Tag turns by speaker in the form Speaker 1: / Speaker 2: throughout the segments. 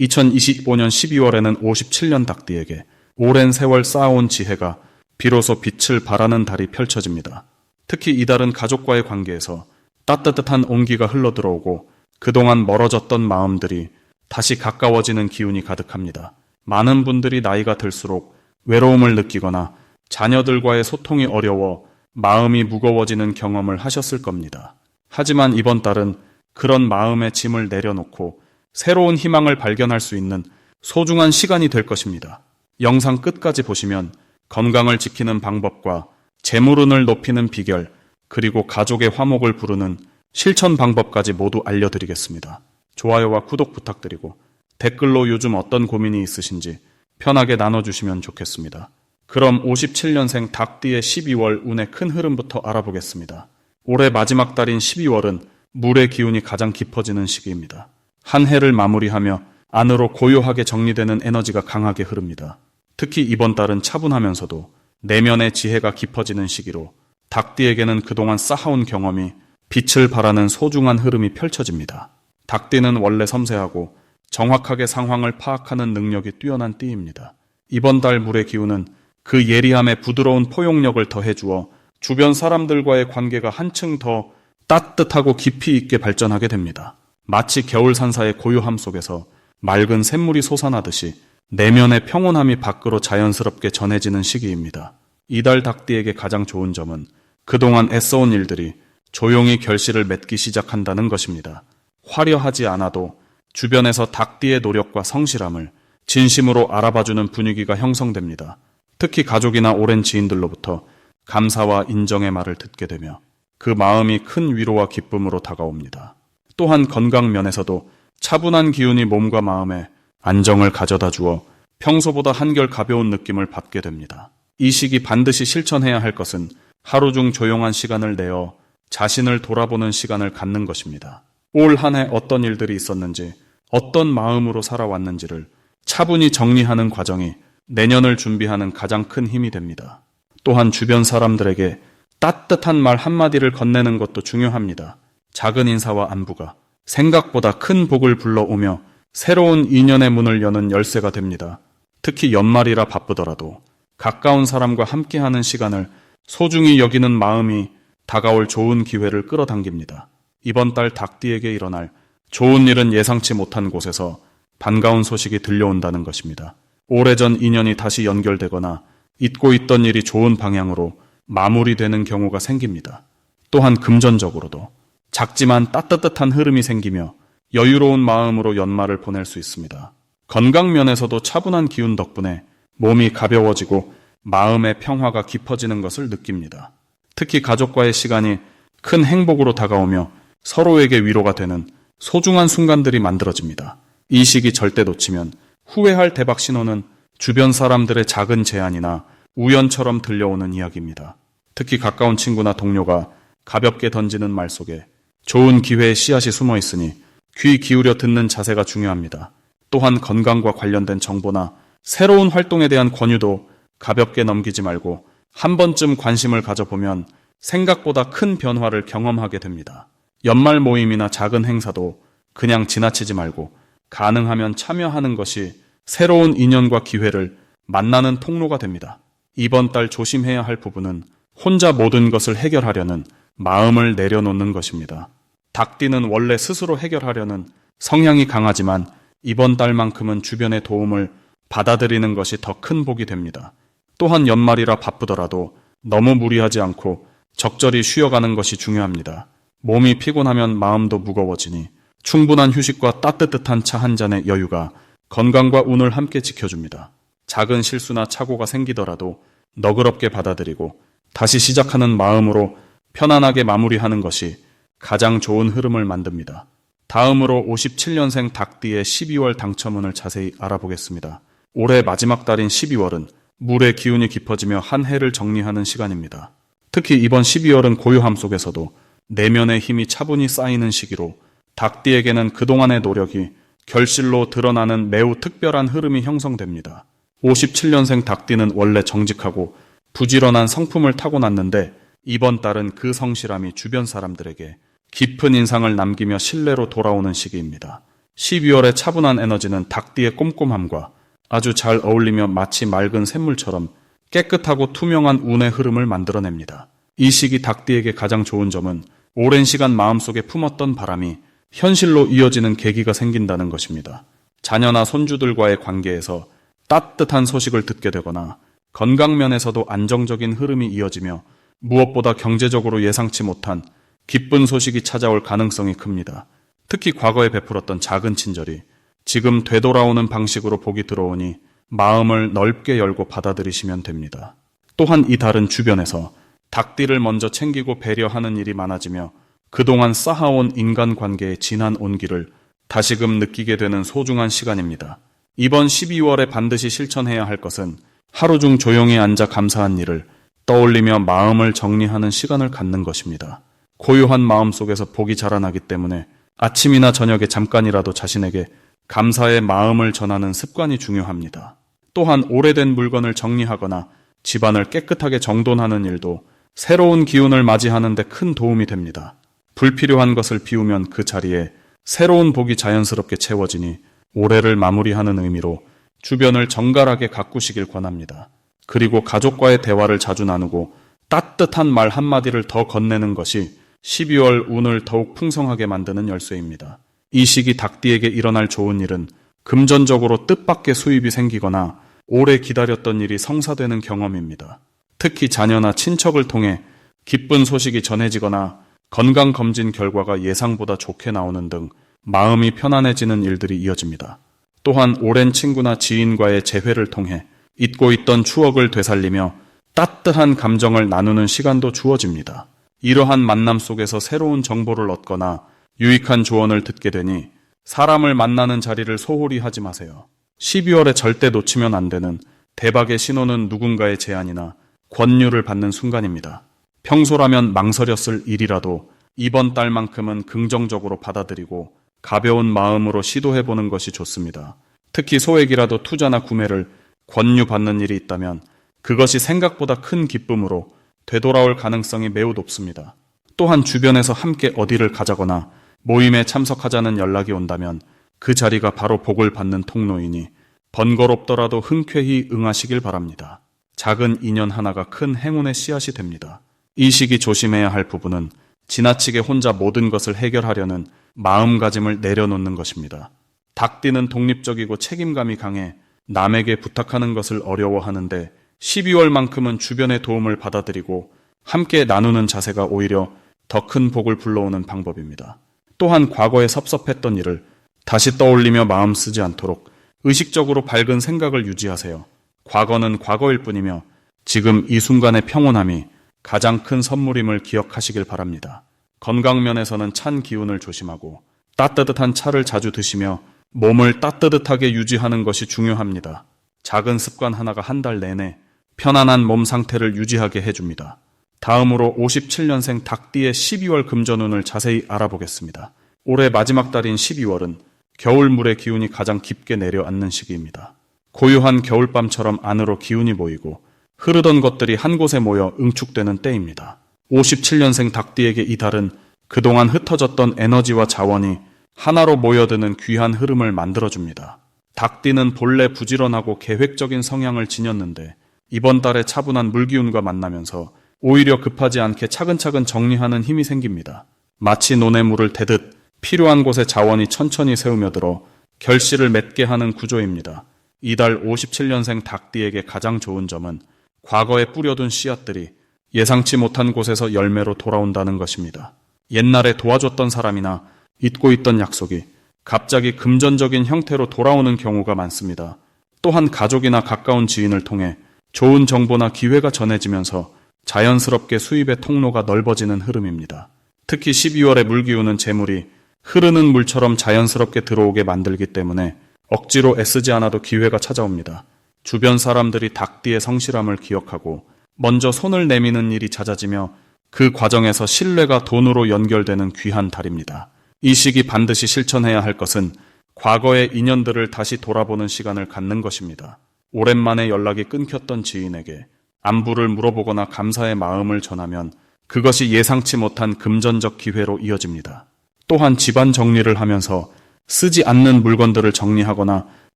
Speaker 1: 2025년 12월에는 57년 닭띠에게 오랜 세월 쌓아온 지혜가 비로소 빛을 발하는 달이 펼쳐집니다. 특히 이달은 가족과의 관계에서 따뜻한 온기가 흘러들어오고 그동안 멀어졌던 마음들이 다시 가까워지는 기운이 가득합니다. 많은 분들이 나이가 들수록 외로움을 느끼거나 자녀들과의 소통이 어려워 마음이 무거워지는 경험을 하셨을 겁니다. 하지만 이번 달은 그런 마음의 짐을 내려놓고 새로운 희망을 발견할 수 있는 소중한 시간이 될 것입니다. 영상 끝까지 보시면 건강을 지키는 방법과 재물운을 높이는 비결, 그리고 가족의 화목을 부르는 실천 방법까지 모두 알려드리겠습니다. 좋아요와 구독 부탁드리고 댓글로 요즘 어떤 고민이 있으신지 편하게 나눠주시면 좋겠습니다. 그럼 57년생 닭띠의 12월 운의 큰 흐름부터 알아보겠습니다. 올해 마지막 달인 12월은 물의 기운이 가장 깊어지는 시기입니다. 한 해를 마무리하며 안으로 고요하게 정리되는 에너지가 강하게 흐릅니다. 특히 이번 달은 차분하면서도 내면의 지혜가 깊어지는 시기로 닭띠에게는 그동안 쌓아온 경험이 빛을 발하는 소중한 흐름이 펼쳐집니다. 닭띠는 원래 섬세하고 정확하게 상황을 파악하는 능력이 뛰어난 띠입니다. 이번 달 물의 기운은 그 예리함에 부드러운 포용력을 더해주어 주변 사람들과의 관계가 한층 더 따뜻하고 깊이 있게 발전하게 됩니다. 마치 겨울 산사의 고요함 속에서 맑은 샘물이 솟아나듯이 내면의 평온함이 밖으로 자연스럽게 전해지는 시기입니다. 이달 닭띠에게 가장 좋은 점은 그동안 애써온 일들이 조용히 결실을 맺기 시작한다는 것입니다. 화려하지 않아도 주변에서 닭띠의 노력과 성실함을 진심으로 알아봐주는 분위기가 형성됩니다. 특히 가족이나 오랜 지인들로부터 감사와 인정의 말을 듣게 되며 그 마음이 큰 위로와 기쁨으로 다가옵니다. 또한 건강 면에서도 차분한 기운이 몸과 마음에 안정을 가져다 주어 평소보다 한결 가벼운 느낌을 받게 됩니다. 이 시기 반드시 실천해야 할 것은 하루 중 조용한 시간을 내어 자신을 돌아보는 시간을 갖는 것입니다. 올 한 해 어떤 일들이 있었는지, 어떤 마음으로 살아왔는지를 차분히 정리하는 과정이 내년을 준비하는 가장 큰 힘이 됩니다. 또한 주변 사람들에게 따뜻한 말 한마디를 건네는 것도 중요합니다. 작은 인사와 안부가 생각보다 큰 복을 불러오며 새로운 인연의 문을 여는 열쇠가 됩니다. 특히 연말이라 바쁘더라도 가까운 사람과 함께하는 시간을 소중히 여기는 마음이 다가올 좋은 기회를 끌어당깁니다. 이번 달 닭띠에게 일어날 좋은 일은 예상치 못한 곳에서 반가운 소식이 들려온다는 것입니다. 오래전 인연이 다시 연결되거나 잊고 있던 일이 좋은 방향으로 마무리되는 경우가 생깁니다. 또한 금전적으로도 작지만 따뜻한 흐름이 생기며 여유로운 마음으로 연말을 보낼 수 있습니다. 건강 면에서도 차분한 기운 덕분에 몸이 가벼워지고 마음의 평화가 깊어지는 것을 느낍니다. 특히 가족과의 시간이 큰 행복으로 다가오며 서로에게 위로가 되는 소중한 순간들이 만들어집니다. 이 시기 절대 놓치면 후회할 대박 신호는 주변 사람들의 작은 제안이나 우연처럼 들려오는 이야기입니다. 특히 가까운 친구나 동료가 가볍게 던지는 말 속에 좋은 기회의 씨앗이 숨어 있으니 귀 기울여 듣는 자세가 중요합니다. 또한 건강과 관련된 정보나 새로운 활동에 대한 권유도 가볍게 넘기지 말고 한 번쯤 관심을 가져보면 생각보다 큰 변화를 경험하게 됩니다. 연말 모임이나 작은 행사도 그냥 지나치지 말고 가능하면 참여하는 것이 새로운 인연과 기회를 만나는 통로가 됩니다. 이번 달 조심해야 할 부분은 혼자 모든 것을 해결하려는 마음을 내려놓는 것입니다. 닭띠는 원래 스스로 해결하려는 성향이 강하지만 이번 달만큼은 주변의 도움을 받아들이는 것이 더 큰 복이 됩니다. 또한 연말이라 바쁘더라도 너무 무리하지 않고 적절히 쉬어가는 것이 중요합니다. 몸이 피곤하면 마음도 무거워지니 충분한 휴식과 따뜻한 차 한 잔의 여유가 건강과 운을 함께 지켜줍니다. 작은 실수나 착오가 생기더라도 너그럽게 받아들이고 다시 시작하는 마음으로 편안하게 마무리하는 것이 가장 좋은 흐름을 만듭니다. 다음으로 57년생 닭띠의 12월 당첨운을 자세히 알아보겠습니다. 올해 마지막 달인 12월은 물의 기운이 깊어지며 한 해를 정리하는 시간입니다. 특히 이번 12월은 고요함 속에서도 내면의 힘이 차분히 쌓이는 시기로 닭띠에게는 그동안의 노력이 결실로 드러나는 매우 특별한 흐름이 형성됩니다. 57년생 닭띠는 원래 정직하고 부지런한 성품을 타고났는데 이번 달은 그 성실함이 주변 사람들에게 깊은 인상을 남기며 신뢰로 돌아오는 시기입니다. 12월의 차분한 에너지는 닭띠의 꼼꼼함과 아주 잘 어울리며 마치 맑은 샘물처럼 깨끗하고 투명한 운의 흐름을 만들어냅니다. 이 시기 닭띠에게 가장 좋은 점은 오랜 시간 마음속에 품었던 바람이 현실로 이어지는 계기가 생긴다는 것입니다. 자녀나 손주들과의 관계에서 따뜻한 소식을 듣게 되거나 건강면에서도 안정적인 흐름이 이어지며 무엇보다 경제적으로 예상치 못한 기쁜 소식이 찾아올 가능성이 큽니다. 특히 과거에 베풀었던 작은 친절이 지금 되돌아오는 방식으로 복이 들어오니 마음을 넓게 열고 받아들이시면 됩니다. 또한 이 달은 주변에서 닭띠를 먼저 챙기고 배려하는 일이 많아지며 그동안 쌓아온 인간관계의 진한 온기를 다시금 느끼게 되는 소중한 시간입니다. 이번 12월에 반드시 실천해야 할 것은 하루 중 조용히 앉아 감사한 일을 떠올리며 마음을 정리하는 시간을 갖는 것입니다. 고요한 마음 속에서 복이 자라나기 때문에 아침이나 저녁에 잠깐이라도 자신에게 감사의 마음을 전하는 습관이 중요합니다. 또한 오래된 물건을 정리하거나 집안을 깨끗하게 정돈하는 일도 새로운 기운을 맞이하는 데 큰 도움이 됩니다. 불필요한 것을 비우면 그 자리에 새로운 복이 자연스럽게 채워지니 올해를 마무리하는 의미로 주변을 정갈하게 가꾸시길 권합니다. 그리고 가족과의 대화를 자주 나누고 따뜻한 말 한마디를 더 건네는 것이 12월 운을 더욱 풍성하게 만드는 열쇠입니다. 이 시기 닭띠에게 일어날 좋은 일은 금전적으로 뜻밖의 수입이 생기거나 오래 기다렸던 일이 성사되는 경험입니다. 특히 자녀나 친척을 통해 기쁜 소식이 전해지거나 건강검진 결과가 예상보다 좋게 나오는 등 마음이 편안해지는 일들이 이어집니다. 또한 오랜 친구나 지인과의 재회를 통해 잊고 있던 추억을 되살리며 따뜻한 감정을 나누는 시간도 주어집니다. 이러한 만남 속에서 새로운 정보를 얻거나 유익한 조언을 듣게 되니 사람을 만나는 자리를 소홀히 하지 마세요. 12월에 절대 놓치면 안 되는 대박의 신호는 누군가의 제안이나 권유를 받는 순간입니다. 평소라면 망설였을 일이라도 이번 달만큼은 긍정적으로 받아들이고 가벼운 마음으로 시도해보는 것이 좋습니다. 특히 소액이라도 투자나 구매를 권유받는 일이 있다면 그것이 생각보다 큰 기쁨으로 되돌아올 가능성이 매우 높습니다. 또한 주변에서 함께 어디를 가자거나 모임에 참석하자는 연락이 온다면 그 자리가 바로 복을 받는 통로이니 번거롭더라도 흔쾌히 응하시길 바랍니다. 작은 인연 하나가 큰 행운의 씨앗이 됩니다. 이 시기 조심해야 할 부분은 지나치게 혼자 모든 것을 해결하려는 마음가짐을 내려놓는 것입니다. 닭띠는 독립적이고 책임감이 강해 남에게 부탁하는 것을 어려워하는데 12월만큼은 주변의 도움을 받아들이고 함께 나누는 자세가 오히려 더 큰 복을 불러오는 방법입니다. 또한 과거에 섭섭했던 일을 다시 떠올리며 마음 쓰지 않도록 의식적으로 밝은 생각을 유지하세요. 과거는 과거일 뿐이며 지금 이 순간의 평온함이 가장 큰 선물임을 기억하시길 바랍니다. 건강면에서는 찬 기운을 조심하고 따뜻한 차를 자주 드시며 몸을 따뜻하게 유지하는 것이 중요합니다. 작은 습관 하나가 한 달 내내 편안한 몸 상태를 유지하게 해줍니다. 다음으로 57년생 닭띠의 12월 금전운을 자세히 알아보겠습니다. 올해 마지막 달인 12월은 겨울물의 기운이 가장 깊게 내려앉는 시기입니다. 고요한 겨울밤처럼 안으로 기운이 모이고 흐르던 것들이 한 곳에 모여 응축되는 때입니다. 57년생 닭띠에게 이 달은 그동안 흩어졌던 에너지와 자원이 하나로 모여드는 귀한 흐름을 만들어줍니다. 닭띠는 본래 부지런하고 계획적인 성향을 지녔는데 이번 달에 차분한 물기운과 만나면서 오히려 급하지 않게 차근차근 정리하는 힘이 생깁니다. 마치 논에 물을 대듯 필요한 곳에 자원이 천천히 새우며들어 결실을 맺게 하는 구조입니다. 이달 57년생 닭띠에게 가장 좋은 점은 과거에 뿌려둔 씨앗들이 예상치 못한 곳에서 열매로 돌아온다는 것입니다. 옛날에 도와줬던 사람이나 잊고 있던 약속이 갑자기 금전적인 형태로 돌아오는 경우가 많습니다. 또한 가족이나 가까운 지인을 통해 좋은 정보나 기회가 전해지면서 자연스럽게 수입의 통로가 넓어지는 흐름입니다. 특히 12월의 물기운은 재물이 흐르는 물처럼 자연스럽게 들어오게 만들기 때문에 억지로 애쓰지 않아도 기회가 찾아옵니다. 주변 사람들이 닭띠의 성실함을 기억하고 먼저 손을 내미는 일이 잦아지며 그 과정에서 신뢰가 돈으로 연결되는 귀한 달입니다. 이 시기 반드시 실천해야 할 것은 과거의 인연들을 다시 돌아보는 시간을 갖는 것입니다. 오랜만에 연락이 끊겼던 지인에게 안부를 물어보거나 감사의 마음을 전하면 그것이 예상치 못한 금전적 기회로 이어집니다. 또한 집안 정리를 하면서 쓰지 않는 물건들을 정리하거나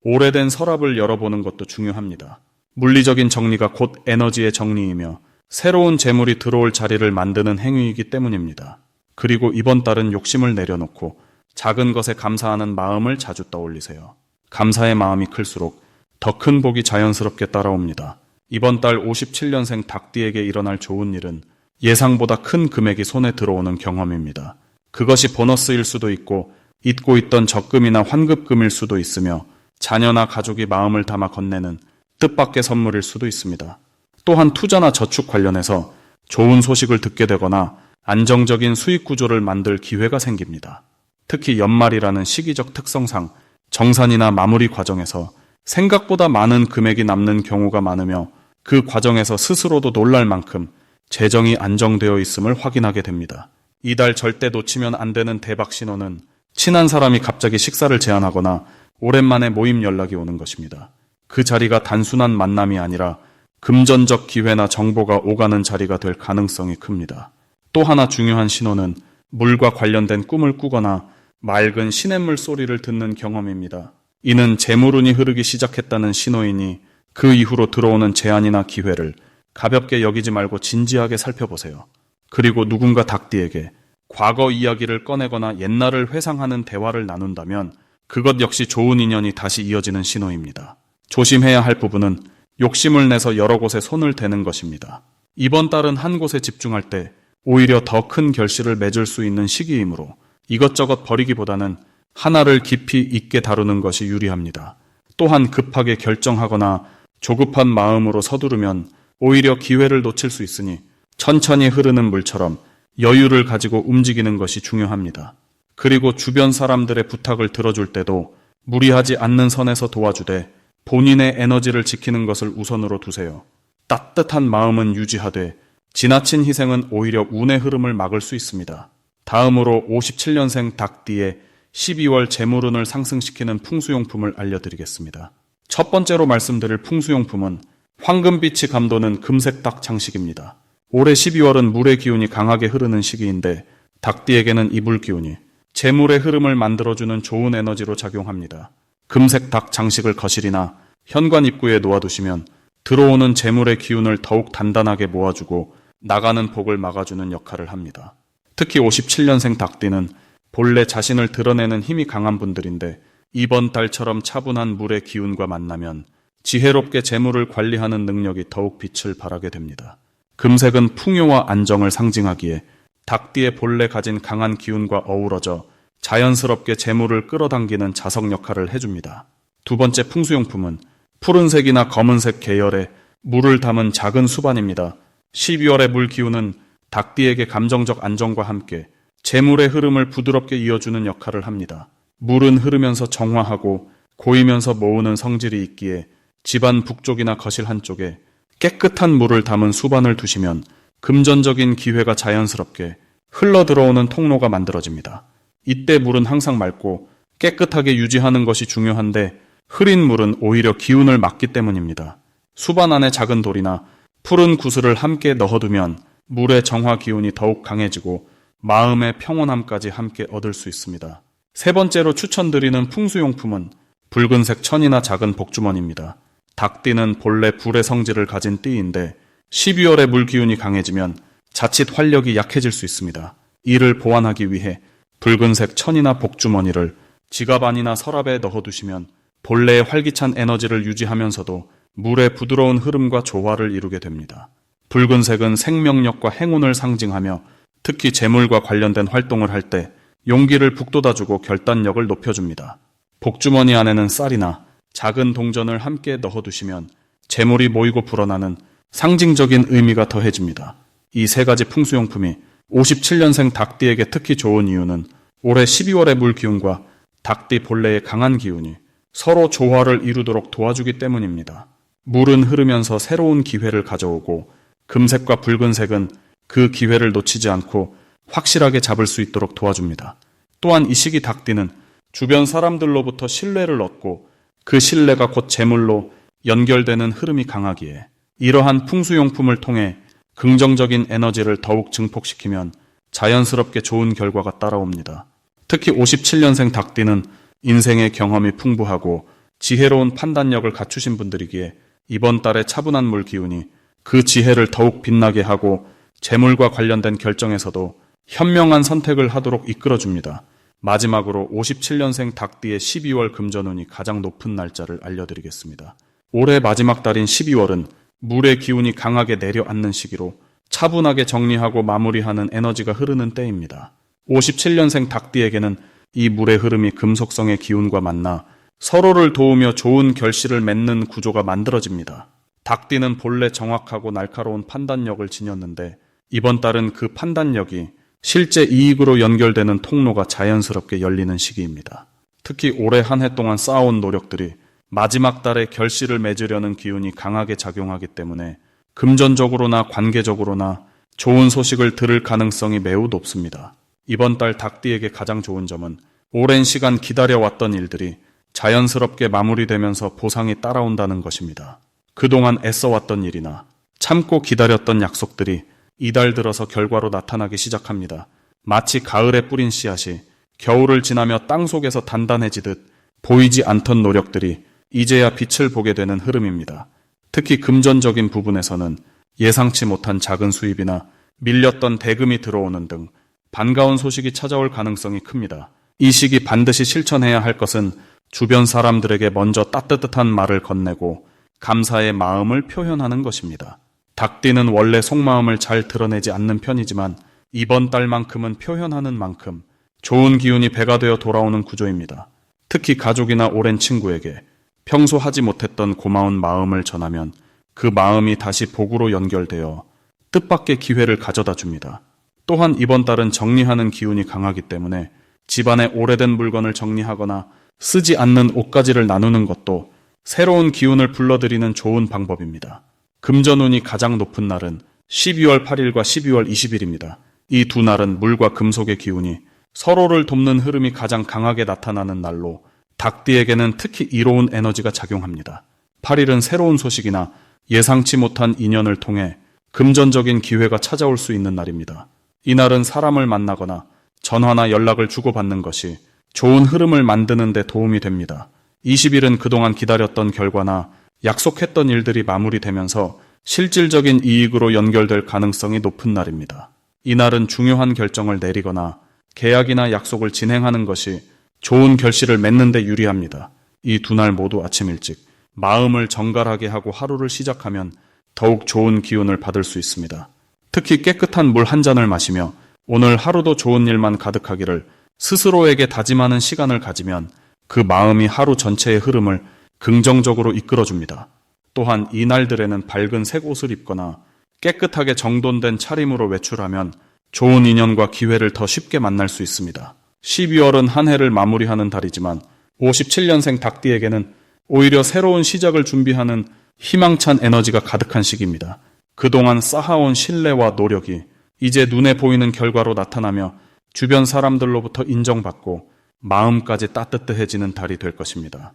Speaker 1: 오래된 서랍을 열어보는 것도 중요합니다. 물리적인 정리가 곧 에너지의 정리이며 새로운 재물이 들어올 자리를 만드는 행위이기 때문입니다. 그리고 이번 달은 욕심을 내려놓고 작은 것에 감사하는 마음을 자주 떠올리세요. 감사의 마음이 클수록 더 큰 복이 자연스럽게 따라옵니다. 이번 달 57년생 닭띠에게 일어날 좋은 일은 예상보다 큰 금액이 손에 들어오는 경험입니다. 그것이 보너스일 수도 있고 잊고 있던 적금이나 환급금일 수도 있으며 자녀나 가족이 마음을 담아 건네는 뜻밖의 선물일 수도 있습니다. 또한 투자나 저축 관련해서 좋은 소식을 듣게 되거나 안정적인 수익 구조를 만들 기회가 생깁니다. 특히 연말이라는 시기적 특성상 정산이나 마무리 과정에서 생각보다 많은 금액이 남는 경우가 많으며 그 과정에서 스스로도 놀랄 만큼 재정이 안정되어 있음을 확인하게 됩니다. 이달 절대 놓치면 안 되는 대박 신호는 친한 사람이 갑자기 식사를 제안하거나 오랜만에 모임 연락이 오는 것입니다. 그 자리가 단순한 만남이 아니라 금전적 기회나 정보가 오가는 자리가 될 가능성이 큽니다. 또 하나 중요한 신호는 물과 관련된 꿈을 꾸거나 맑은 시냇물 소리를 듣는 경험입니다. 이는 재물운이 흐르기 시작했다는 신호이니 그 이후로 들어오는 제안이나 기회를 가볍게 여기지 말고 진지하게 살펴보세요. 그리고 누군가 닭띠에게 과거 이야기를 꺼내거나 옛날을 회상하는 대화를 나눈다면 그것 역시 좋은 인연이 다시 이어지는 신호입니다. 조심해야 할 부분은 욕심을 내서 여러 곳에 손을 대는 것입니다. 이번 달은 한 곳에 집중할 때 오히려 더 큰 결실을 맺을 수 있는 시기이므로 이것저것 버리기보다는 하나를 깊이 있게 다루는 것이 유리합니다. 또한 급하게 결정하거나 조급한 마음으로 서두르면 오히려 기회를 놓칠 수 있으니 천천히 흐르는 물처럼 여유를 가지고 움직이는 것이 중요합니다. 그리고 주변 사람들의 부탁을 들어줄 때도 무리하지 않는 선에서 도와주되 본인의 에너지를 지키는 것을 우선으로 두세요. 따뜻한 마음은 유지하되 지나친 희생은 오히려 운의 흐름을 막을 수 있습니다. 다음으로 57년생 닭띠의 12월 재물운을 상승시키는 풍수용품을 알려드리겠습니다. 첫 번째로 말씀드릴 풍수용품은 황금빛이 감도는 금색 닭 장식입니다. 올해 12월은 물의 기운이 강하게 흐르는 시기인데 닭띠에게는 이 물 기운이 재물의 흐름을 만들어주는 좋은 에너지로 작용합니다. 금색 닭 장식을 거실이나 현관 입구에 놓아두시면 들어오는 재물의 기운을 더욱 단단하게 모아주고 나가는 복을 막아주는 역할을 합니다. 특히 57년생 닭띠는 본래 자신을 드러내는 힘이 강한 분들인데 이번 달처럼 차분한 물의 기운과 만나면 지혜롭게 재물을 관리하는 능력이 더욱 빛을 발하게 됩니다. 금색은 풍요와 안정을 상징하기에 닭띠의 본래 가진 강한 기운과 어우러져 자연스럽게 재물을 끌어당기는 자석 역할을 해줍니다. 두 번째 풍수용품은 푸른색이나 검은색 계열의 물을 담은 작은 수반입니다. 12월의 물 기운은 닭띠에게 감정적 안정과 함께 재물의 흐름을 부드럽게 이어주는 역할을 합니다. 물은 흐르면서 정화하고 고이면서 모으는 성질이 있기에 집안 북쪽이나 거실 한쪽에 깨끗한 물을 담은 수반을 두시면 금전적인 기회가 자연스럽게 흘러들어오는 통로가 만들어집니다. 이때 물은 항상 맑고 깨끗하게 유지하는 것이 중요한데 흐린 물은 오히려 기운을 막기 때문입니다. 수반 안에 작은 돌이나 푸른 구슬을 함께 넣어두면 물의 정화 기운이 더욱 강해지고 마음의 평온함까지 함께 얻을 수 있습니다. 세 번째로 추천드리는 풍수용품은 붉은색 천이나 작은 복주머니입니다. 닭띠는 본래 불의 성질을 가진 띠인데 12월에 물 기운이 강해지면 자칫 활력이 약해질 수 있습니다. 이를 보완하기 위해 붉은색 천이나 복주머니를 지갑 안이나 서랍에 넣어두시면 본래의 활기찬 에너지를 유지하면서도 물의 부드러운 흐름과 조화를 이루게 됩니다. 붉은색은 생명력과 행운을 상징하며 특히 재물과 관련된 활동을 할 때 용기를 북돋아주고 결단력을 높여줍니다. 복주머니 안에는 쌀이나 작은 동전을 함께 넣어두시면 재물이 모이고 불어나는 상징적인 의미가 더해집니다. 이 세 가지 풍수용품이 57년생 닭띠에게 특히 좋은 이유는 올해 12월의 물 기운과 닭띠 본래의 강한 기운이 서로 조화를 이루도록 도와주기 때문입니다. 물은 흐르면서 새로운 기회를 가져오고 금색과 붉은색은 그 기회를 놓치지 않고 확실하게 잡을 수 있도록 도와줍니다. 또한 이 시기 닭띠는 주변 사람들로부터 신뢰를 얻고 그 신뢰가 곧 재물로 연결되는 흐름이 강하기에 이러한 풍수용품을 통해 긍정적인 에너지를 더욱 증폭시키면 자연스럽게 좋은 결과가 따라옵니다. 특히 57년생 닭띠는 인생의 경험이 풍부하고 지혜로운 판단력을 갖추신 분들이기에 이번 달의 차분한 물 기운이 그 지혜를 더욱 빛나게 하고 재물과 관련된 결정에서도 현명한 선택을 하도록 이끌어줍니다. 마지막으로 57년생 닭띠의 12월 금전운이 가장 높은 날짜를 알려드리겠습니다. 올해 마지막 달인 12월은 물의 기운이 강하게 내려앉는 시기로 차분하게 정리하고 마무리하는 에너지가 흐르는 때입니다. 57년생 닭띠에게는 이 물의 흐름이 금속성의 기운과 만나 서로를 도우며 좋은 결실을 맺는 구조가 만들어집니다. 닭띠는 본래 정확하고 날카로운 판단력을 지녔는데 이번 달은 그 판단력이 실제 이익으로 연결되는 통로가 자연스럽게 열리는 시기입니다. 특히 올해 한 해 동안 쌓아온 노력들이 마지막 달에 결실을 맺으려는 기운이 강하게 작용하기 때문에 금전적으로나 관계적으로나 좋은 소식을 들을 가능성이 매우 높습니다. 이번 달 닭띠에게 가장 좋은 점은 오랜 시간 기다려왔던 일들이 자연스럽게 마무리되면서 보상이 따라온다는 것입니다. 그동안 애써왔던 일이나 참고 기다렸던 약속들이 이달 들어서 결과로 나타나기 시작합니다. 마치 가을에 뿌린 씨앗이 겨울을 지나며 땅속에서 단단해지듯 보이지 않던 노력들이 이제야 빛을 보게 되는 흐름입니다. 특히 금전적인 부분에서는 예상치 못한 작은 수입이나 밀렸던 대금이 들어오는 등 반가운 소식이 찾아올 가능성이 큽니다. 이 시기 반드시 실천해야 할 것은 주변 사람들에게 먼저 따뜻한 말을 건네고 감사의 마음을 표현하는 것입니다. 닭띠는 원래 속마음을 잘 드러내지 않는 편이지만 이번 달만큼은 표현하는 만큼 좋은 기운이 배가 되어 돌아오는 구조입니다. 특히 가족이나 오랜 친구에게 평소 하지 못했던 고마운 마음을 전하면 그 마음이 다시 복으로 연결되어 뜻밖의 기회를 가져다 줍니다. 또한 이번 달은 정리하는 기운이 강하기 때문에 집안의 오래된 물건을 정리하거나 쓰지 않는 옷가지를 나누는 것도 새로운 기운을 불러들이는 좋은 방법입니다. 금전운이 가장 높은 날은 12월 8일과 12월 20일입니다. 이 두 날은 물과 금속의 기운이 서로를 돕는 흐름이 가장 강하게 나타나는 날로 닭띠에게는 특히 이로운 에너지가 작용합니다. 8일은 새로운 소식이나 예상치 못한 인연을 통해 금전적인 기회가 찾아올 수 있는 날입니다. 이날은 사람을 만나거나 전화나 연락을 주고받는 것이 좋은 흐름을 만드는 데 도움이 됩니다. 20일은 그동안 기다렸던 결과나 약속했던 일들이 마무리되면서 실질적인 이익으로 연결될 가능성이 높은 날입니다. 이날은 중요한 결정을 내리거나 계약이나 약속을 진행하는 것이 좋은 결실을 맺는 데 유리합니다. 이 두 날 모두 아침 일찍 마음을 정갈하게 하고 하루를 시작하면 더욱 좋은 기운을 받을 수 있습니다. 특히 깨끗한 물 한 잔을 마시며 오늘 하루도 좋은 일만 가득하기를 스스로에게 다짐하는 시간을 가지면 그 마음이 하루 전체의 흐름을 긍정적으로 이끌어줍니다. 또한 이날들에는 밝은 색 옷을 입거나 깨끗하게 정돈된 차림으로 외출하면 좋은 인연과 기회를 더 쉽게 만날 수 있습니다. 12월은 한 해를 마무리하는 달이지만 57년생 닭띠에게는 오히려 새로운 시작을 준비하는 희망찬 에너지가 가득한 시기입니다. 그동안 쌓아온 신뢰와 노력이 이제 눈에 보이는 결과로 나타나며 주변 사람들로부터 인정받고 마음까지 따뜻해지는 달이 될 것입니다.